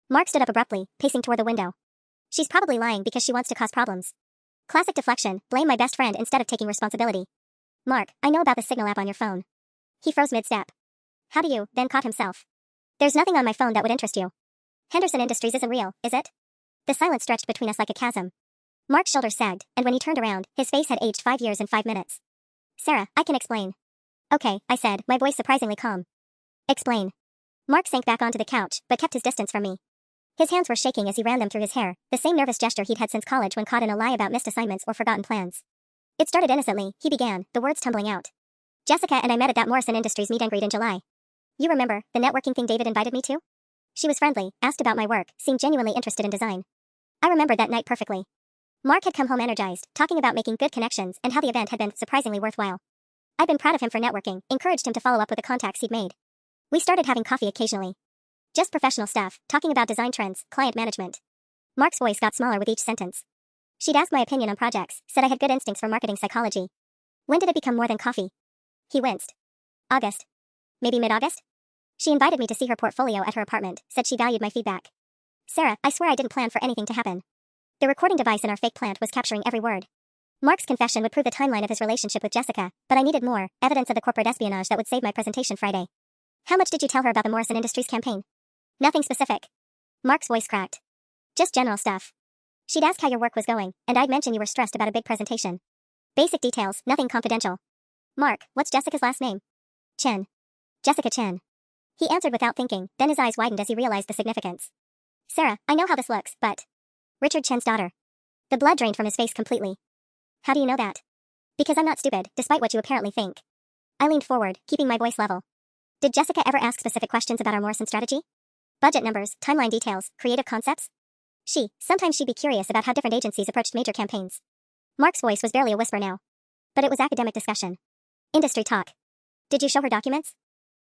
Mark stood up abruptly, pacing toward the window. She's probably lying because she wants to cause problems. Classic deflection, blame my best friend instead of taking responsibility. Mark, I know about the Signal app on your phone. He froze mid-step. How do you, then caught himself? There's nothing on my phone that would interest you. Henderson Industries isn't real, is it? The silence stretched between us like a chasm. Mark's shoulders sagged, and when he turned around, his face had aged 5 years and 5 minutes. Sarah, I can explain. Okay, I said, my voice surprisingly calm. Explain. Mark sank back onto the couch, but kept his distance from me. His hands were shaking as he ran them through his hair, the same nervous gesture he'd had since college when caught in a lie about missed assignments or forgotten plans. It started innocently, he began, the words tumbling out. Jessica and I met at that Morrison Industries meet and greet in July. You remember, the networking thing David invited me to? She was friendly, asked about my work, seemed genuinely interested in design. I remembered that night perfectly. Mark had come home energized, talking about making good connections and how the event had been surprisingly worthwhile. I'd been proud of him for networking, encouraged him to follow up with the contacts he'd made. We started having coffee occasionally. Just professional stuff, talking about design trends, client management. Mark's voice got smaller with each sentence. She'd asked my opinion on projects, said I had good instincts for marketing psychology. When did it become more than coffee? He winced. August. Maybe mid-August? She invited me to see her portfolio at her apartment, said she valued my feedback. Sarah, I swear I didn't plan for anything to happen. The recording device in our fake plant was capturing every word. Mark's confession would prove the timeline of his relationship with Jessica, but I needed more, evidence of the corporate espionage that would save my presentation Friday. How much did you tell her about the Morrison Industries campaign? Nothing specific. Mark's voice cracked. Just general stuff. She'd ask how your work was going, and I'd mention you were stressed about a big presentation. Basic details, nothing confidential. Mark, what's Jessica's last name? Chen. Jessica Chen. He answered without thinking, then his eyes widened as he realized the significance. Sarah, I know how this looks, but... Richard Chen's daughter. The blood drained from his face completely. How do you know that? Because I'm not stupid, despite what you apparently think. I leaned forward, keeping my voice level. Did Jessica ever ask specific questions about our Morrison strategy? Budget numbers, timeline details, creative concepts? Sometimes she'd be curious about how different agencies approached major campaigns. Mark's voice was barely a whisper now. But it was academic discussion. Industry talk. Did you show her documents?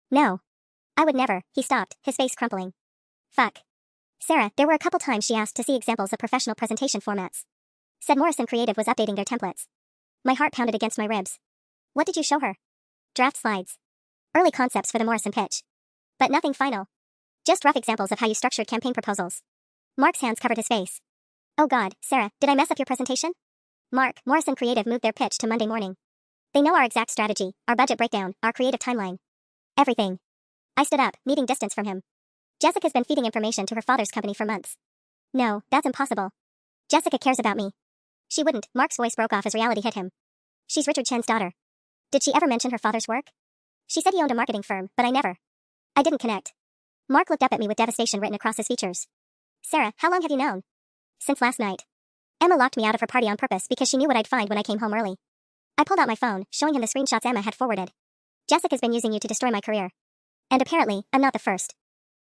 No. I would never, he stopped, his face crumpling. Fuck. Sarah, there were a couple times she asked to see examples of professional presentation formats. Said Morrison Creative was updating their templates. My heart pounded against my ribs. What did you show her? Draft slides. Early concepts for the Morrison pitch. But nothing final. Just rough examples of how you structured campaign proposals. Mark's hands covered his face. Oh God, Sarah, did I mess up your presentation? Mark, Morrison Creative moved their pitch to Monday morning. They know our exact strategy, our budget breakdown, our creative timeline. Everything. I stood up, needing distance from him. Jessica's been feeding information to her father's company for months. No, that's impossible. Jessica cares about me. She wouldn't, Mark's voice broke off as reality hit him. She's Richard Chen's daughter. Did she ever mention her father's work? She said he owned a marketing firm, but I never. I didn't connect. Mark looked up at me with devastation written across his features. Sarah, how long have you known? Since last night. Emma locked me out of her party on purpose because she knew what I'd find when I came home early. I pulled out my phone, showing him the screenshots Emma had forwarded. Jessica's been using you to destroy my career. And apparently, I'm not the first.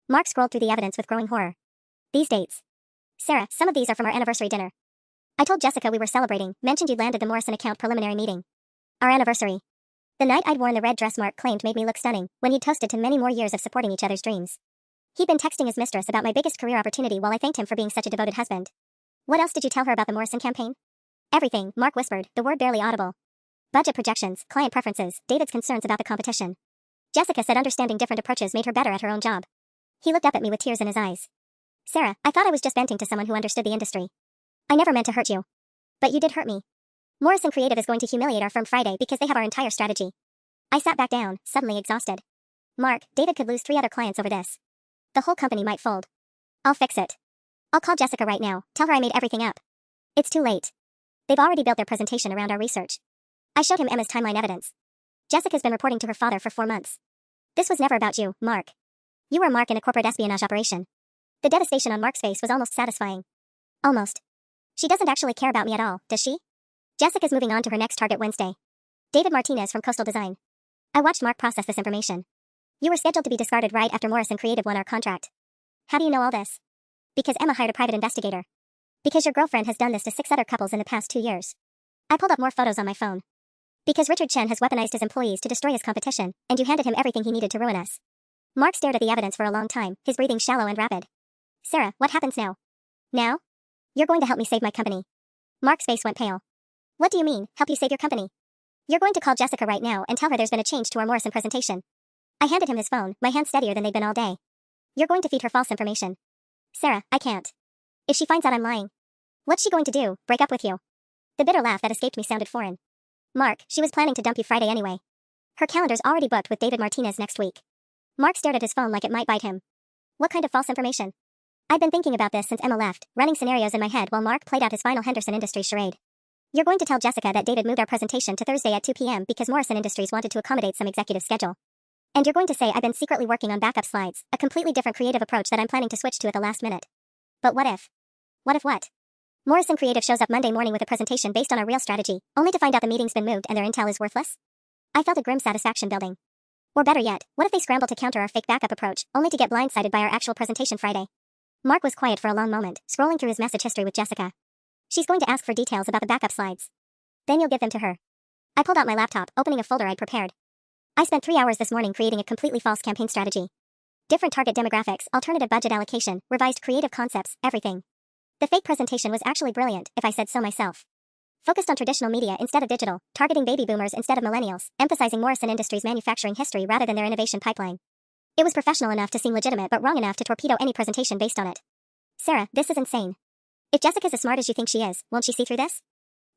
Mark scrolled through the evidence with growing horror. These dates. Sarah, some of these are from our anniversary dinner. I told Jessica we were celebrating, mentioned you'd landed the Morrison account preliminary meeting. Our anniversary. The night I'd worn the red dress Mark claimed made me look stunning, when he'd toasted to many more years of supporting each other's dreams. He'd been texting his mistress about my biggest career opportunity while I thanked him for being such a devoted husband. What else did you tell her about the Morrison campaign? Everything, Mark whispered, the word barely audible. Budget projections, client preferences, David's concerns about the competition. Jessica said understanding different approaches made her better at her own job. He looked up at me with tears in his eyes. Sarah, I thought I was just venting to someone who understood the industry. I never meant to hurt you. But you did hurt me. Morrison Creative is going to humiliate our firm Friday because they have our entire strategy. I sat back down, suddenly exhausted. Mark, David could lose 3 other clients over this. The whole company might fold. I'll fix it. I'll call Jessica right now, tell her I made everything up. It's too late. They've already built their presentation around our research. I showed him Emma's timeline evidence. Jessica's been reporting to her father for 4 months. This was never about you, Mark. You were a mark in a corporate espionage operation. The devastation on Mark's face was almost satisfying. Almost. She doesn't actually care about me at all, does she? Jessica's moving on to her next target Wednesday. David Martinez from Coastal Design. I watched Mark process this information. You were scheduled to be discarded right after Morrison Creative won our contract. How do you know all this? Because Emma hired a private investigator. Because your girlfriend has done this to 6 other couples in the past 2 years. I pulled up more photos on my phone. Because Richard Chen has weaponized his employees to destroy his competition, and you handed him everything he needed to ruin us. Mark stared at the evidence for a long time, his breathing shallow and rapid. Sarah, what happens now? Now? You're going to help me save my company. Mark's face went pale. What do you mean, help you save your company? You're going to call Jessica right now and tell her there's been a change to our Morrison presentation. I handed him his phone, my hands steadier than they'd been all day. You're going to feed her false information. Sarah, I can't. If she finds out I'm lying. What's she going to do, break up with you? The bitter laugh that escaped me sounded foreign. Mark, she was planning to dump you Friday anyway. Her calendar's already booked with David Martinez next week. Mark stared at his phone like it might bite him. What kind of false information? I'd been thinking about this since Emma left, running scenarios in my head while Mark played out his final Henderson Industries charade. You're going to tell Jessica that David moved our presentation to Thursday at 2 p.m. because Morrison Industries wanted to accommodate some executive schedule. And you're going to say I've been secretly working on backup slides, a completely different creative approach that I'm planning to switch to at the last minute. But what if? What if what? Morrison Creative shows up Monday morning with a presentation based on our real strategy, only to find out the meeting's been moved and their intel is worthless? I felt a grim satisfaction building. Or better yet, what if they scramble to counter our fake backup approach, only to get blindsided by our actual presentation Friday? Mark was quiet for a long moment, scrolling through his message history with Jessica. She's going to ask for details about the backup slides. Then you'll give them to her. I pulled out my laptop, opening a folder I'd prepared. I spent 3 hours this morning creating a completely false campaign strategy. Different target demographics, alternative budget allocation, revised creative concepts, everything. The fake presentation was actually brilliant, if I said so myself. Focused on traditional media instead of digital, targeting baby boomers instead of millennials, emphasizing Morrison Industries' manufacturing history rather than their innovation pipeline. It was professional enough to seem legitimate but wrong enough to torpedo any presentation based on it. Sarah, this is insane. If Jessica's as smart as you think she is, won't she see through this?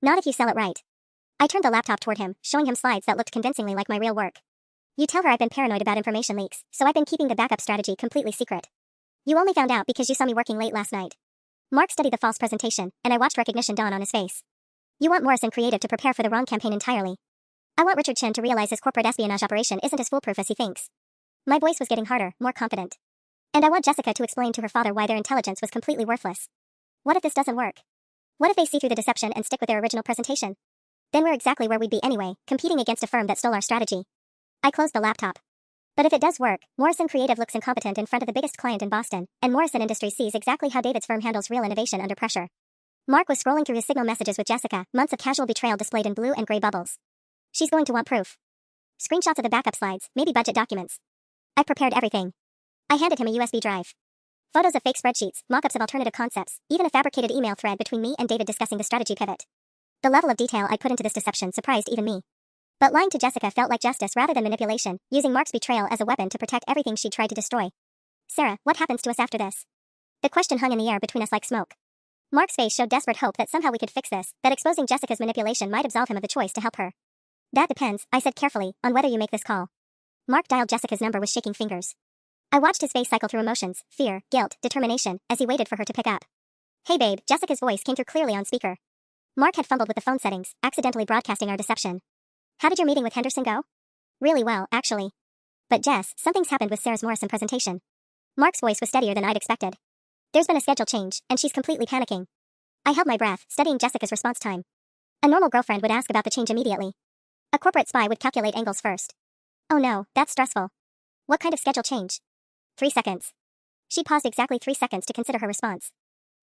Not if you sell it right. I turned the laptop toward him, showing him slides that looked convincingly like my real work. You tell her I've been paranoid about information leaks, so I've been keeping the backup strategy completely secret. You only found out because you saw me working late last night. Mark studied the false presentation, and I watched recognition dawn on his face. You want Morrison Creative to prepare for the wrong campaign entirely. I want Richard Chin to realize his corporate espionage operation isn't as foolproof as he thinks. My voice was getting harder, more confident. And I want Jessica to explain to her father why their intelligence was completely worthless. What if this doesn't work? What if they see through the deception and stick with their original presentation? Then we're exactly where we'd be anyway, competing against a firm that stole our strategy. I closed the laptop. But if it does work, Morrison Creative looks incompetent in front of the biggest client in Boston, and Morrison Industries sees exactly how David's firm handles real innovation under pressure. Mark was scrolling through his signal messages with Jessica, months of casual betrayal displayed in blue and gray bubbles. She's going to want proof. Screenshots of the backup slides, maybe budget documents. I've prepared everything. I handed him a USB drive. Photos of fake spreadsheets, mock-ups of alternative concepts, even a fabricated email thread between me and David discussing the strategy pivot. The level of detail I put into this deception surprised even me. But lying to Jessica felt like justice rather than manipulation, using Mark's betrayal as a weapon to protect everything she'd tried to destroy. Sarah, what happens to us after this? The question hung in the air between us like smoke. Mark's face showed desperate hope that somehow we could fix this, that exposing Jessica's manipulation might absolve him of the choice to help her. That depends, I said carefully, on whether you make this call. Mark dialed Jessica's number with shaking fingers. I watched his face cycle through emotions, fear, guilt, determination, as he waited for her to pick up. Hey babe, Jessica's voice came through clearly on speaker. Mark had fumbled with the phone settings, accidentally broadcasting our deception. How did your meeting with Henderson go? Really well, actually. But Jess, something's happened with Sarah's Morrison presentation. Mark's voice was steadier than I'd expected. There's been a schedule change, and she's completely panicking. I held my breath, studying Jessica's response time. A normal girlfriend would ask about the change immediately. A corporate spy would calculate angles first. Oh no, that's stressful. What kind of schedule change? 3 seconds. She paused exactly 3 seconds to consider her response.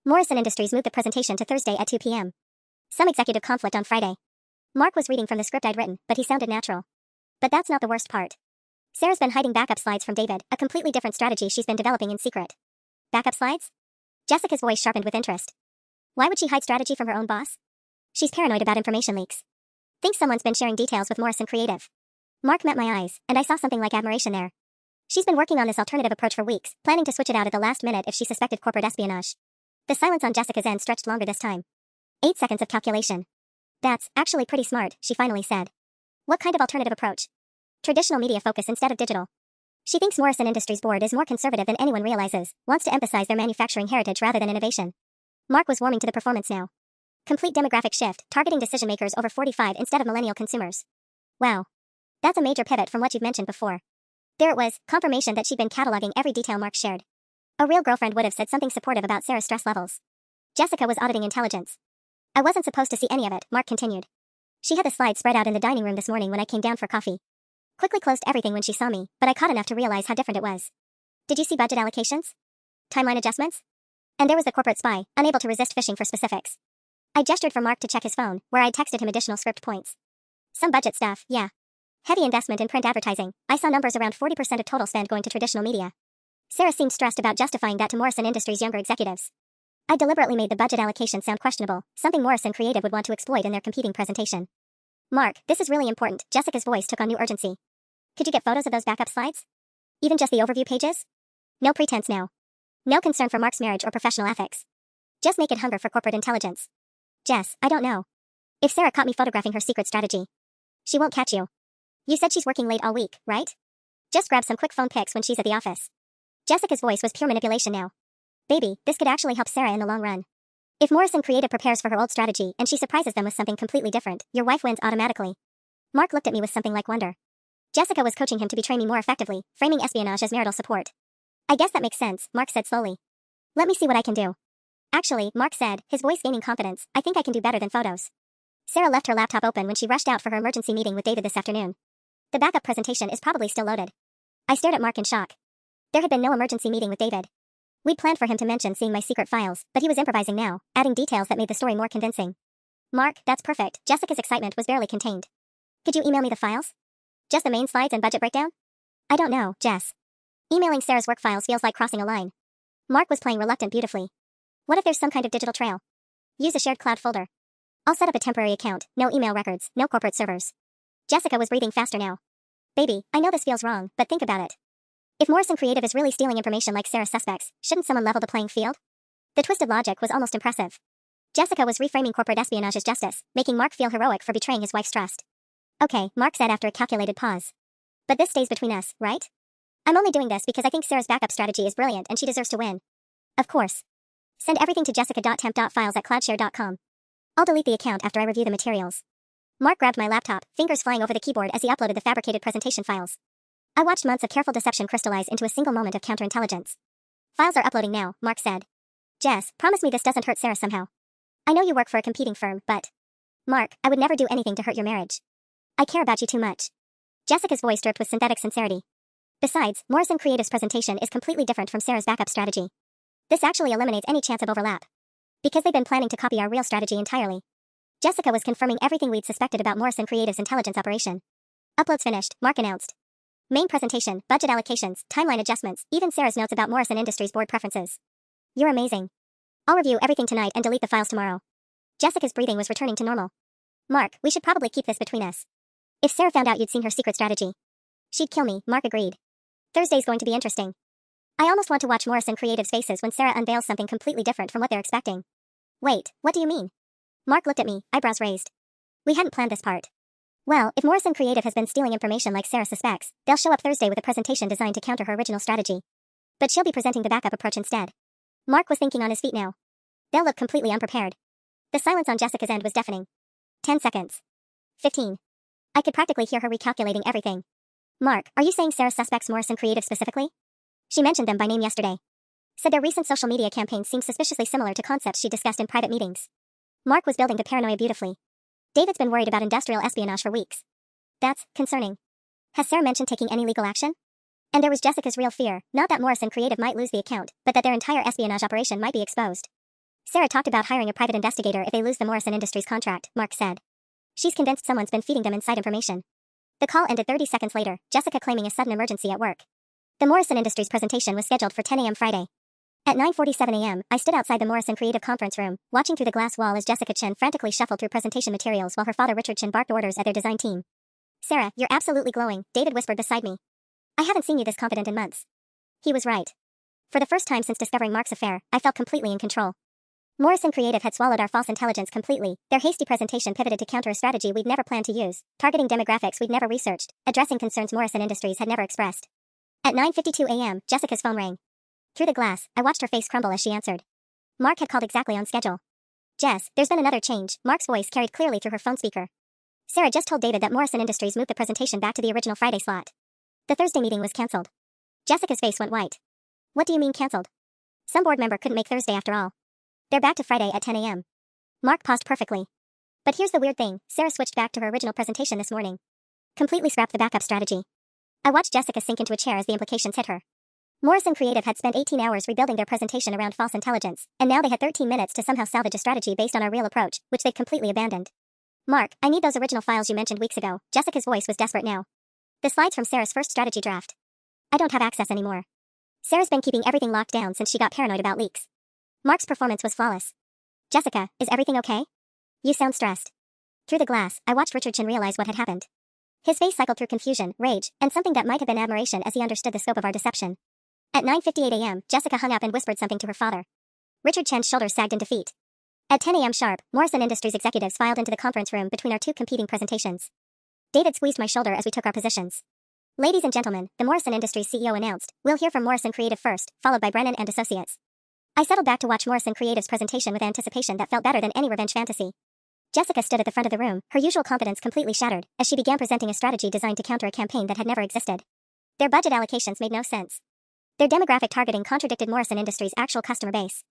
Morrison Industries moved the presentation to Thursday at 2 p.m. Some executive conflict on Friday. Mark was reading from the script I'd written, but he sounded natural. But that's not the worst part. Sarah's been hiding backup slides from David, a completely different strategy she's been developing in secret. Backup slides? Jessica's voice sharpened with interest. Why would she hide strategy from her own boss? She's paranoid about information leaks. Thinks someone's been sharing details with Morrison Creative. Mark met my eyes, and I saw something like admiration there. She's been working on this alternative approach for weeks, planning to switch it out at the last minute if she suspected corporate espionage. The silence on Jessica's end stretched longer this time. 8 seconds of calculation. That's actually pretty smart, she finally said. What kind of alternative approach? Traditional media focus instead of digital. She thinks Morrison Industries board is more conservative than anyone realizes, wants to emphasize their manufacturing heritage rather than innovation. Mark was warming to the performance now. Complete demographic shift, targeting decision makers over 45 instead of millennial consumers. Wow. That's a major pivot from what you've mentioned before. There it was, confirmation that she'd been cataloging every detail Mark shared. A real girlfriend would have said something supportive about Sarah's stress levels. Jessica was auditing intelligence. I wasn't supposed to see any of it, Mark continued. She had the slides spread out in the dining room this morning when I came down for coffee. Quickly closed everything when she saw me, but I caught enough to realize how different it was. Did you see budget allocations? Timeline adjustments? And there was the corporate spy, unable to resist fishing for specifics. I gestured for Mark to check his phone, where I'd texted him additional script points. Some budget stuff, yeah. Heavy investment in print advertising. I saw numbers around 40% of total spend going to traditional media. Sarah seemed stressed about justifying that to Morrison Industries' younger executives. I deliberately made the budget allocation sound questionable, something Morrison Creative would want to exploit in their competing presentation. Mark, this is really important. Jessica's voice took on new urgency. Could you get photos of those backup slides? Even just the overview pages? No pretense now. No concern for Mark's marriage or professional ethics. Just naked hunger for corporate intelligence. Jess, I don't know. If Sarah caught me photographing her secret strategy. She won't catch you. You said she's working late all week, right? Just grab some quick phone pics when she's at the office. Jessica's voice was pure manipulation now. Baby, this could actually help Sarah in the long run. If Morrison Creative prepares for her old strategy and she surprises them with something completely different, your wife wins automatically. Mark looked at me with something like wonder. Jessica was coaching him to betray me more effectively, framing espionage as marital support. I guess that makes sense, Mark said slowly. Let me see what I can do. Actually, Mark said, his voice gaining confidence, I think I can do better than photos. Sarah left her laptop open when she rushed out for her emergency meeting with David this afternoon. The backup presentation is probably still loaded. I stared at Mark in shock. There had been no emergency meeting with David. We'd planned for him to mention seeing my secret files, but he was improvising now, adding details that made the story more convincing. Mark, that's perfect. Jessica's excitement was barely contained. Could you email me the files? Just the main slides and budget breakdown? I don't know, Jess. Emailing Sarah's work files feels like crossing a line. Mark was playing reluctant beautifully. What if there's some kind of digital trail? Use a shared cloud folder. I'll set up a temporary account, no email records, no corporate servers. Jessica was breathing faster now. Baby, I know this feels wrong, but think about it. If Morrison Creative is really stealing information like Sarah's suspects, shouldn't someone level the playing field? The twisted logic was almost impressive. Jessica was reframing corporate espionage as justice, making Mark feel heroic for betraying his wife's trust. Okay, Mark said after a calculated pause. But this stays between us, right? I'm only doing this because I think Sarah's backup strategy is brilliant and she deserves to win. Of course. Send everything to jessica.temp.files@cloudshare.com. I'll delete the account after I review the materials. Mark grabbed my laptop, fingers flying over the keyboard as he uploaded the fabricated presentation files. I watched months of careful deception crystallize into a single moment of counterintelligence. Files are uploading now, Mark said. Jess, promise me this doesn't hurt Sarah somehow. I know you work for a competing firm, but... Mark, I would never do anything to hurt your marriage. I care about you too much. Jessica's voice dripped with synthetic sincerity. Besides, Morrison Creative's presentation is completely different from Sarah's backup strategy. This actually eliminates any chance of overlap. Because they've been planning to copy our real strategy entirely. Jessica was confirming everything we'd suspected about Morrison Creative's intelligence operation. Uploads finished, Mark announced. Main presentation, budget allocations, timeline adjustments, even Sarah's notes about Morrison Industries board preferences. You're amazing. I'll review everything tonight and delete the files tomorrow. Jessica's breathing was returning to normal. Mark, we should probably keep this between us. If Sarah found out you'd seen her secret strategy, she'd kill me, Mark agreed. Thursday's going to be interesting. I almost want to watch Morrison Creative's faces when Sarah unveils something completely different from what they're expecting. Wait, what do you mean? Mark looked at me, eyebrows raised. We hadn't planned this part. Well, if Morrison Creative has been stealing information like Sarah suspects, they'll show up Thursday with a presentation designed to counter her original strategy. But she'll be presenting the backup approach instead. Mark was thinking on his feet now. They'll look completely unprepared. The silence on Jessica's end was deafening. 10 seconds. 15. I could practically hear her recalculating everything. Mark, are you saying Sarah suspects Morrison Creative specifically? She mentioned them by name yesterday. Said their recent social media campaigns seemed suspiciously similar to concepts she discussed in private meetings. Mark was building the paranoia beautifully. David's been worried about industrial espionage for weeks. That's concerning. Has Sarah mentioned taking any legal action? And there was Jessica's real fear, not that Morrison Creative might lose the account, but that their entire espionage operation might be exposed. Sarah talked about hiring a private investigator if they lose the Morrison Industries contract, Mark said. She's convinced someone's been feeding them inside information. The call ended 30 seconds later, Jessica claiming a sudden emergency at work. The Morrison Industries presentation was scheduled for 10 a.m. Friday. At 9:47 a.m., I stood outside the Morrison Creative conference room, watching through the glass wall as Jessica Chen frantically shuffled through presentation materials while her father Richard Chen barked orders at their design team. Sarah, you're absolutely glowing, David whispered beside me. I haven't seen you this confident in months. He was right. For the first time since discovering Mark's affair, I felt completely in control. Morrison Creative had swallowed our false intelligence completely. Their hasty presentation pivoted to counter a strategy we'd never planned to use, targeting demographics we'd never researched, addressing concerns Morrison Industries had never expressed. At 9:52 a.m., Jessica's phone rang. Through the glass, I watched her face crumble as she answered. Mark had called exactly on schedule. Jess, there's been another change, Mark's voice carried clearly through her phone speaker. Sarah just told David that Morrison Industries moved the presentation back to the original Friday slot. The Thursday meeting was cancelled. Jessica's face went white. What do you mean cancelled? Some board member couldn't make Thursday after all. They're back to Friday at 10 a.m. Mark paused perfectly. But here's the weird thing, Sarah switched back to her original presentation this morning. Completely scrapped the backup strategy. I watched Jessica sink into a chair as the implications hit her. Morrison Creative had spent 18 hours rebuilding their presentation around false intelligence, and now they had 13 minutes to somehow salvage a strategy based on our real approach, which they'd completely abandoned. Mark, I need those original files you mentioned weeks ago. Jessica's voice was desperate now. The slides from Sarah's first strategy draft. I don't have access anymore. Sarah's been keeping everything locked down since she got paranoid about leaks. Mark's performance was flawless. Jessica, is everything okay? You sound stressed. Through the glass, I watched Richard Chin realize what had happened. His face cycled through confusion, rage, and something that might have been admiration as he understood the scope of our deception. At 9:58 a.m., Jessica hung up and whispered something to her father. Richard Chen's shoulders sagged in defeat. At 10 a.m. sharp, Morrison Industries executives filed into the conference room between our two competing presentations. David squeezed my shoulder as we took our positions. Ladies and gentlemen, the Morrison Industries CEO announced, we'll hear from Morrison Creative first, followed by Brennan and Associates. I settled back to watch Morrison Creative's presentation with anticipation that felt better than any revenge fantasy. Jessica stood at the front of the room, her usual confidence completely shattered, as she began presenting a strategy designed to counter a campaign that had never existed. Their budget allocations made no sense. Their demographic targeting contradicted Morrison Industries' actual customer base.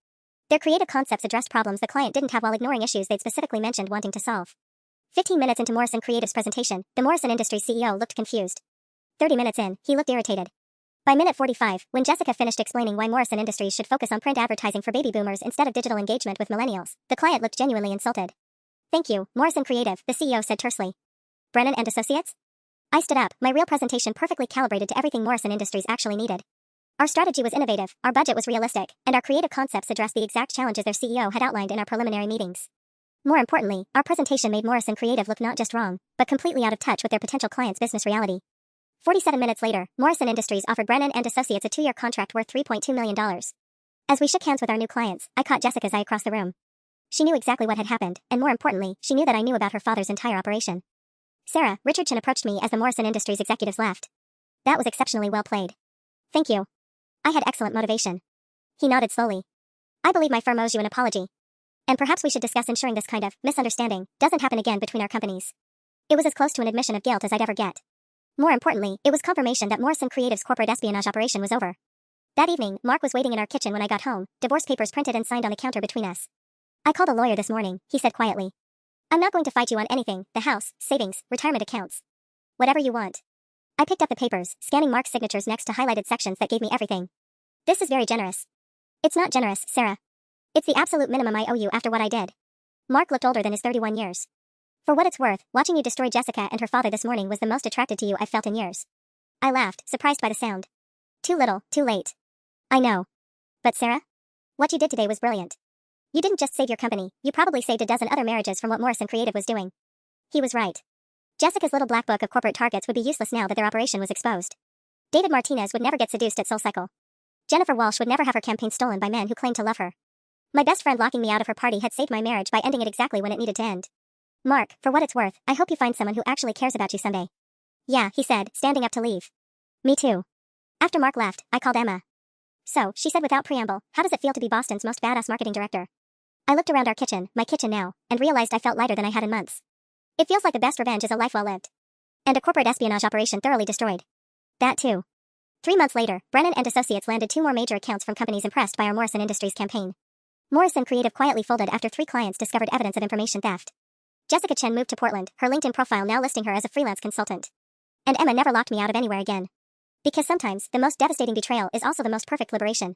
Their creative concepts addressed problems the client didn't have while ignoring issues they'd specifically mentioned wanting to solve. 15 minutes into Morrison Creative's presentation, the Morrison Industries CEO looked confused. 30 minutes in, he looked irritated. By minute 45, when Jessica finished explaining why Morrison Industries should focus on print advertising for baby boomers instead of digital engagement with millennials, the client looked genuinely insulted. Thank you, Morrison Creative, the CEO said tersely. Brennan and Associates? I stood up, my real presentation perfectly calibrated to everything Morrison Industries actually needed. Our strategy was innovative, our budget was realistic, and our creative concepts addressed the exact challenges their CEO had outlined in our preliminary meetings. More importantly, our presentation made Morrison Creative look not just wrong, but completely out of touch with their potential clients' business reality. 47 minutes later, Morrison Industries offered Brennan and Associates a 2-year contract worth $3.2 million. As we shook hands with our new clients, I caught Jessica's eye across the room. She knew exactly what had happened, and more importantly, she knew that I knew about her father's entire operation. Sarah, Richard Chin approached me as the Morrison Industries executives left. That was exceptionally well played. Thank you. I had excellent motivation. He nodded slowly. I believe my firm owes you an apology. And perhaps we should discuss ensuring this kind of misunderstanding doesn't happen again between our companies. It was as close to an admission of guilt as I'd ever get. More importantly, it was confirmation that Morrison Creative's corporate espionage operation was over. That evening, Mark was waiting in our kitchen when I got home, divorce papers printed and signed on the counter between us. I called a lawyer this morning, he said quietly. I'm not going to fight you on anything, the house, savings, retirement accounts. Whatever you want. I picked up the papers, scanning Mark's signatures next to highlighted sections that gave me everything. This is very generous. It's not generous, Sarah. It's the absolute minimum I owe you after what I did. Mark looked older than his 31 years. For what it's worth, watching you destroy Jessica and her father this morning was the most attracted to you I've felt in years. I laughed, surprised by the sound. Too little, too late. I know. But Sarah? What you did today was brilliant. You didn't just save your company, you probably saved a dozen other marriages from what Morrison Creative was doing. He was right. Jessica's little black book of corporate targets would be useless now that their operation was exposed. David Martinez would never get seduced at SoulCycle. Jennifer Walsh would never have her campaign stolen by men who claimed to love her. My best friend locking me out of her party had saved my marriage by ending it exactly when it needed to end. Mark, for what it's worth, I hope you find someone who actually cares about you someday. Yeah, he said, standing up to leave. Me too. After Mark left, I called Emma. So, she said without preamble, how does it feel to be Boston's most badass marketing director? I looked around our kitchen, my kitchen now, and realized I felt lighter than I had in months. It feels like the best revenge is a life well lived. And a corporate espionage operation thoroughly destroyed. That too. 3 months later, Brennan and Associates landed 2 more major accounts from companies impressed by our Morrison Industries campaign. Morrison Creative quietly folded after 3 clients discovered evidence of information theft. Jessica Chen moved to Portland, her LinkedIn profile now listing her as a freelance consultant. And Emma never locked me out of anywhere again. Because sometimes, the most devastating betrayal is also the most perfect liberation.